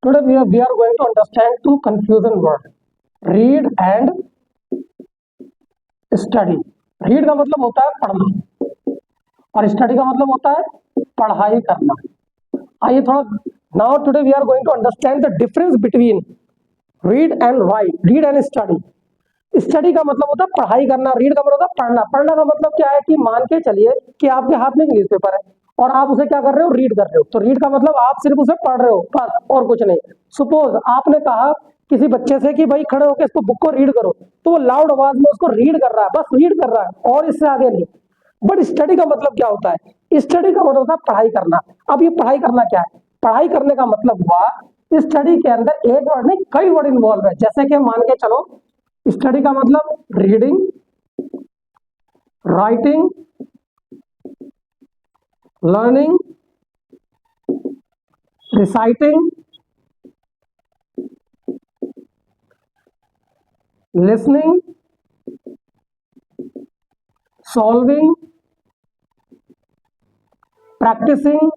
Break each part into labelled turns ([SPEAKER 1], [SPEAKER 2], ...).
[SPEAKER 1] Today we are going to understand two confusion word, read and study. Read का मतलब होता है पढ़ना और study का मतलब होता है पढ़ाई करना. आइए थोड़ा now today we are going to understand the difference between read and write, read and study. Study का मतलब होता है पढ़ाई करना, रीड का मतलब होता है पढ़ना. पढ़ना का मतलब क्या है कि मान के चलिए कि आपके हाथ में इंग्लिश पेपर है और आप उसे क्या कर रहे हो, रीड कर रहे हो. तो रीड का मतलब आप सिर्फ उसे पढ़ रहे हो बस और कुछ नहीं. सपोज आपने कहा किसी बच्चे से कि भाई खड़े होकर इसको बुक को रीड करो, तो वो लाउड आवाज में उसको रीड कर रहा है, बस रीड कर रहा है और इससे आगे नहीं. बट स्टडी का मतलब क्या होता है? स्टडी का मतलब होता है पढ़ाई करना. अब ये पढ़ाई करना क्या है? पढ़ाई करने का मतलब हुआ स्टडी के अंदर एक वर्ड नहीं कई वर्ड इन्वॉल्व है. जैसे कि मान के चलो स्टडी का मतलब reading, writing, learning, reciting, listening, solving, practising.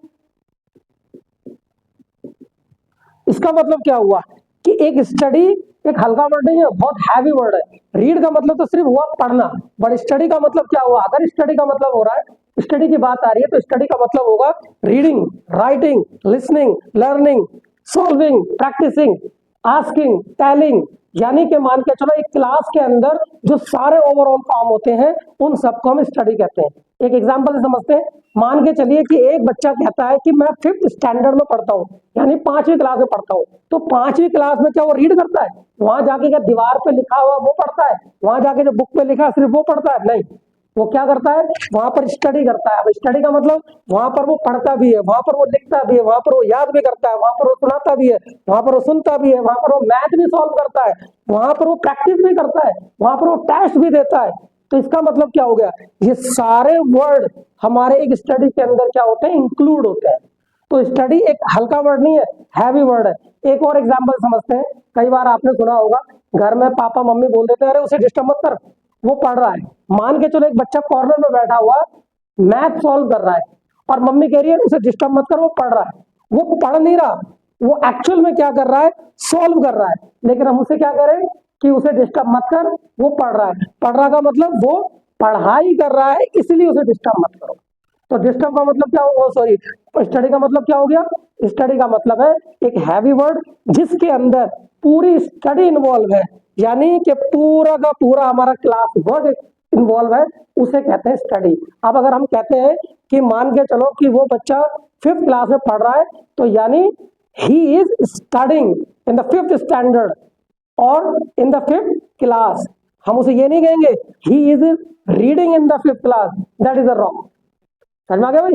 [SPEAKER 1] इसका मतलब क्या हुआ कि एक स्टडी एक हल्का वर्ड नहीं है, बहुत हैवी वर्ड है. रीड का मतलब तो सिर्फ हुआ पढ़ना, बट स्टडी का मतलब क्या हुआ? अगर स्टडी का मतलब हो रहा है, स्टडी की बात आ रही है, तो स्टडी का मतलब होगा reading, writing, listening, learning, solving, practising, asking, telling. यानी कि मान के चलो एक क्लास के अंदर जो सारे ओवरऑल काम होते हैं उन सबको हम स्टडी कहते हैं. एक एग्जांपल से समझते हैं. मान के चलिए कि एक बच्चा कहता है कि मैं 5th स्टैंडर्ड में पढ़ता हूँ, यानी 5वीं क्लास में पढ़ता हूँ. तो 5वीं क्लास में क्या वो रीड करता है? वहां जाके क्या दीवार पे लिखा हुआ वो पढ़ता है? वहां जाके जो बुक पे लिखा है सिर्फ वो पढ़ता है? नहीं, वो क्या करता है? वहां पर स्टडी करता है. अब स्टडी का मतलब वहां पर वो पढ़ता भी है, वहां पर वो लिखता भी है, वहां पर वो याद भी करता है, वहां पर वो सुनाता भी है, वहां पर वो सुनता भी है, वहां पर वो मैथ भी सॉल्व करता है, वहां पर वो प्रैक्टिस भी करता है, वहां पर वो टेस्ट भी देता है. तो इसका मतलब क्या हो गया? ये सारे वर्ड हमारे एक स्टडी के अंदर क्या होते हैं? इंक्लूड होते हैं. तो स्टडी एक हल्का वर्ड नहीं है, हैवी वर्ड है. एक और एग्जांपल समझते हैं. कई बार आपने सुना होगा घर में पापा मम्मी बोल देते हैं अरे उसे डिस्टर्ब मत कर, वो पढ़ रहा है. मान के चलो एक बच्चा कॉर्नर में बैठा हुआ मैथ सॉल्व कर रहा है और मम्मी कह रही है उसे डिस्टर्ब मत कर, वो पढ़ रहा है. वो पढ़ नहीं रहा, वो एक्चुअल में क्या कर रहा है? सॉल्व कर रहा है. लेकिन हम उसे क्या करें कि उसे डिस्टर्ब मत कर, वो पढ़ रहा है. पढ़ रहा का मतलब वो पढ़ाई कर रहा है, इसलिए उसे डिस्टर्ब मत करो. तो डिस्टर्ब का मतलब क्या हो, सॉरी, स्टडी का मतलब क्या हो गया? स्टडी का मतलब है एक हैवी वर्ड जिसके अंदर पूरी स्टडी इन्वॉल्व है, यानी कि पूरा का पूरा हमारा क्लास वर्क इन्वॉल्व है, उसे कहते हैं स्टडी. अब अगर हम कहते हैं कि मान के चलो कि वो बच्चा 5th क्लास में पढ़ रहा है, तो यानी he is studying in the 5th standard और इन द 5th क्लास. हम उसे ये नहीं कहेंगे he is reading in the 5th class, that is a wrong. समझ में आ गया भाई?